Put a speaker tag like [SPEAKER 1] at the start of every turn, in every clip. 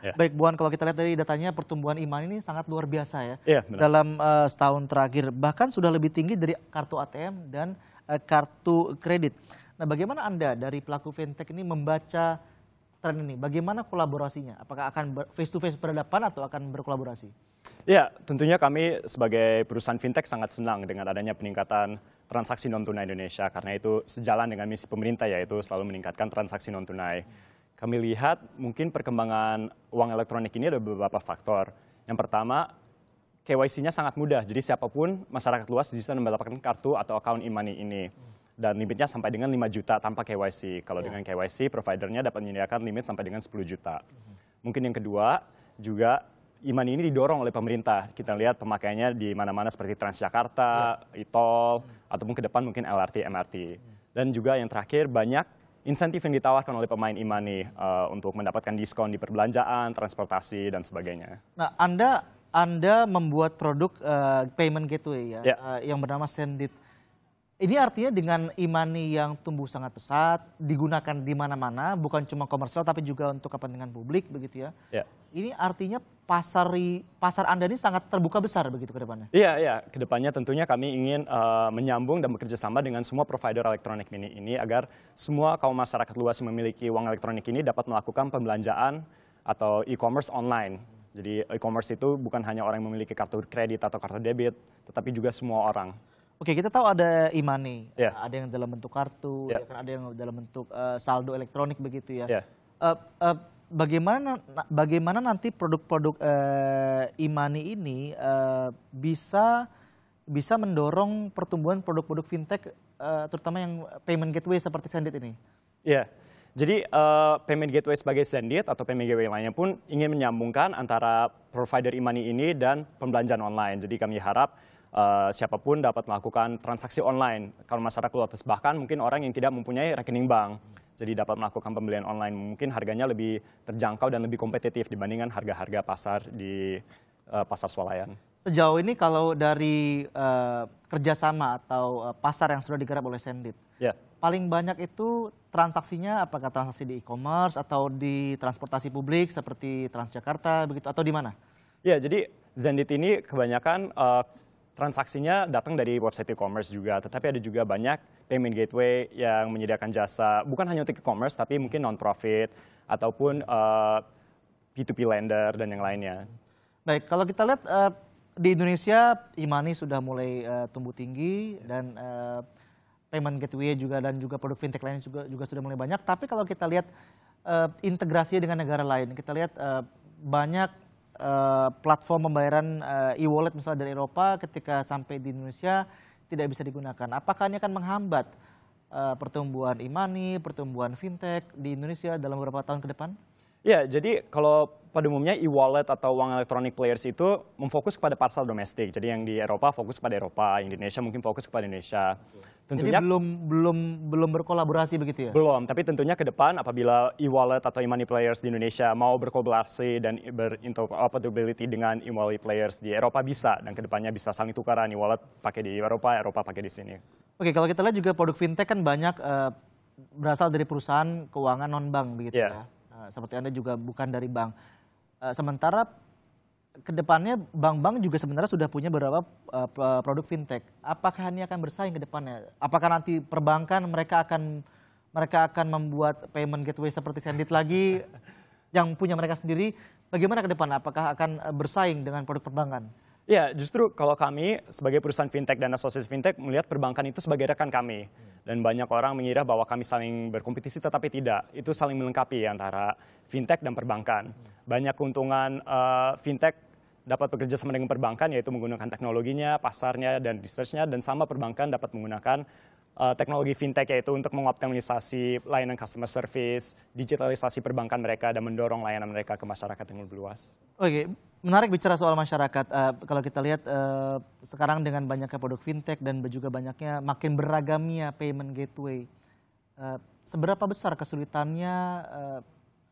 [SPEAKER 1] Ya.
[SPEAKER 2] Baik, Bu An, kalau kita lihat dari datanya pertumbuhan e-money ini sangat luar biasa ya.
[SPEAKER 1] Iya, benar.
[SPEAKER 2] Dalam setahun terakhir, bahkan sudah lebih tinggi dari kartu ATM dan kartu kredit. Nah, bagaimana Anda dari pelaku fintech ini membaca tren ini? Bagaimana kolaborasinya? Apakah akan face to face berhadapan atau akan berkolaborasi?
[SPEAKER 1] Ya, tentunya kami sebagai perusahaan fintech sangat senang dengan adanya peningkatan transaksi non-tunai Indonesia, karena itu sejalan dengan misi pemerintah, yaitu selalu meningkatkan transaksi non-tunai. Kami lihat mungkin perkembangan uang elektronik ini ada beberapa faktor. Yang pertama, KYC-nya sangat mudah, jadi siapapun masyarakat luas bisa mendapatkan kartu atau account e-money ini. Dan limitnya sampai dengan 5 juta tanpa KYC. Kalau dengan KYC, providernya dapat menyediakan limit sampai dengan 10 juta. Mungkin yang kedua, juga e-money ini didorong oleh pemerintah. Kita lihat pemakaiannya di mana-mana seperti Transjakarta, e-tol, ataupun ke depan mungkin LRT, MRT. Dan juga yang terakhir, banyak insentif yang ditawarkan oleh pemain e-money untuk mendapatkan diskon di perbelanjaan, transportasi, dan sebagainya.
[SPEAKER 2] Nah, Anda membuat produk payment gateway ya, yang bernama Sendit. Ini artinya dengan e-money yang tumbuh sangat pesat, digunakan di mana-mana, bukan cuma komersial tapi juga untuk kepentingan publik begitu ya. Ini artinya pasar Anda ini sangat terbuka besar begitu ke depannya.
[SPEAKER 1] Iya, ke depannya tentunya kami ingin menyambung dan bekerja sama dengan semua provider elektronik ini agar semua kaum masyarakat luas yang memiliki uang elektronik ini dapat melakukan pembelanjaan atau e-commerce online. Jadi e-commerce itu bukan hanya orang yang memiliki kartu kredit atau kartu debit, tetapi juga semua orang.
[SPEAKER 2] Oke, kita tahu ada e-money, ada yang dalam bentuk kartu, ada yang dalam bentuk saldo elektronik begitu ya. Bagaimana nanti produk-produk e-money ini bisa mendorong pertumbuhan produk-produk fintech, terutama yang payment gateway seperti Sendit ini?
[SPEAKER 1] Iya, jadi payment gateway sebagai Sendit atau payment gateway lainnya pun ingin menyambungkan antara provider e-money ini dan pembelanjaan online. Jadi kami harap siapapun dapat melakukan transaksi online. Kalau masyarakat luas, bahkan mungkin orang yang tidak mempunyai rekening bank, jadi dapat melakukan pembelian online. Mungkin harganya lebih terjangkau dan lebih kompetitif dibandingkan harga-harga pasar di pasar swalayan.
[SPEAKER 2] Sejauh ini kalau dari kerjasama atau pasar yang sudah digarap oleh Sendit, paling banyak itu transaksinya apakah transaksi di e-commerce atau di transportasi publik seperti Transjakarta begitu, atau di mana?
[SPEAKER 1] Ya, jadi Sendit ini kebanyakan transaksinya datang dari website e-commerce juga, tetapi ada juga banyak payment gateway yang menyediakan jasa, bukan hanya untuk e-commerce, tapi mungkin non-profit, ataupun P2P lender, dan yang lainnya.
[SPEAKER 2] Baik, kalau kita lihat di Indonesia, e-money sudah mulai tumbuh tinggi, dan payment gateway dan juga produk fintech lainnya juga sudah mulai banyak. Tapi kalau kita lihat integrasi dengan negara lain, kita lihat banyak platform pembayaran e-wallet misalnya dari Eropa ketika sampai di Indonesia tidak bisa digunakan. Apakah ini akan menghambat pertumbuhan e-money, pertumbuhan fintech di Indonesia dalam beberapa tahun ke depan?
[SPEAKER 1] Ya, jadi kalau pada umumnya e-wallet atau uang elektronik players itu memfokus kepada pasar domestik. Jadi yang di Eropa fokus kepada Eropa, yang di Indonesia mungkin fokus kepada Indonesia.
[SPEAKER 2] Tentunya, jadi belum berkolaborasi begitu ya?
[SPEAKER 1] Belum, tapi tentunya ke depan apabila e-wallet atau e-money players di Indonesia mau berkolaborasi dan berinteroperability dengan e-wallet players di Eropa bisa, dan ke depannya bisa saling tukaran e-wallet pakai di Eropa, Eropa pakai di sini.
[SPEAKER 2] Oke, kalau kita lihat juga produk fintech kan banyak berasal dari perusahaan keuangan non-bank begitu ya. Seperti Anda juga bukan dari bank. Sementara kedepannya bank-bank juga sebenarnya sudah punya beberapa produk fintech. Apakah ini akan bersaing ke depannya? Apakah nanti perbankan mereka akan membuat payment gateway seperti Sendit lagi yang punya mereka sendiri? Bagaimana ke depan? Apakah akan bersaing dengan produk perbankan?
[SPEAKER 1] Ya, justru kalau kami sebagai perusahaan fintech dan asosiasi fintech melihat perbankan itu sebagai rekan kami. Dan banyak orang mengira bahwa kami saling berkompetisi, tetapi tidak. Itu saling melengkapi antara fintech dan perbankan. Banyak keuntungan fintech dapat bekerja sama dengan perbankan, yaitu menggunakan teknologinya, pasarnya, dan research-nya. Dan sama perbankan dapat menggunakan teknologi fintech, yaitu untuk mengoptimalisasi layanan customer service, digitalisasi perbankan mereka, dan mendorong layanan mereka ke masyarakat yang lebih luas.
[SPEAKER 2] Oke, menarik bicara soal masyarakat. Kalau kita lihat sekarang dengan banyaknya produk fintech dan juga banyaknya makin beragamnya payment gateway, seberapa besar kesulitannya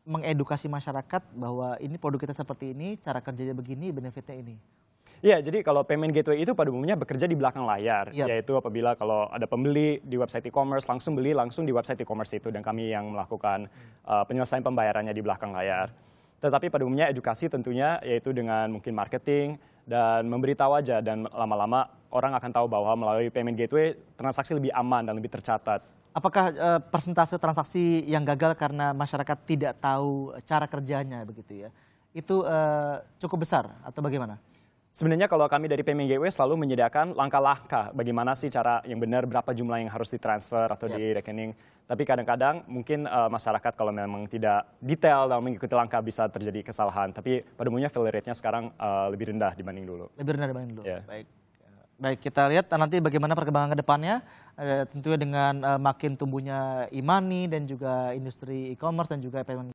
[SPEAKER 2] mengedukasi masyarakat bahwa ini produk kita seperti ini, cara kerjanya begini, benefitnya ini?
[SPEAKER 1] Ya, jadi kalau payment gateway itu pada umumnya bekerja di belakang layar, yaitu apabila kalau ada pembeli di website e-commerce, langsung beli langsung di website e-commerce itu, dan kami yang melakukan penyelesaian pembayarannya di belakang layar. Tetapi pada umumnya edukasi tentunya yaitu dengan mungkin marketing dan memberitahu aja, dan lama-lama orang akan tahu bahwa melalui payment gateway transaksi lebih aman dan lebih tercatat.
[SPEAKER 2] Apakah persentase transaksi yang gagal karena masyarakat tidak tahu cara kerjanya begitu ya? Itu cukup besar atau bagaimana?
[SPEAKER 1] Sebenarnya kalau kami dari Payment Gateway selalu menyediakan langkah-langkah bagaimana sih cara yang benar, berapa jumlah yang harus ditransfer atau di rekening. Tapi kadang-kadang mungkin masyarakat kalau memang tidak detail dalam mengikuti langkah bisa terjadi kesalahan. Tapi pada umumnya failure rate-nya sekarang lebih rendah dibanding dulu.
[SPEAKER 2] Lebih rendah dibanding dulu.
[SPEAKER 1] Ya.
[SPEAKER 2] Baik. Baik, kita lihat nanti bagaimana perkembangan ke depannya. Tentunya dengan makin tumbuhnya e-money dan juga industri e-commerce dan juga payment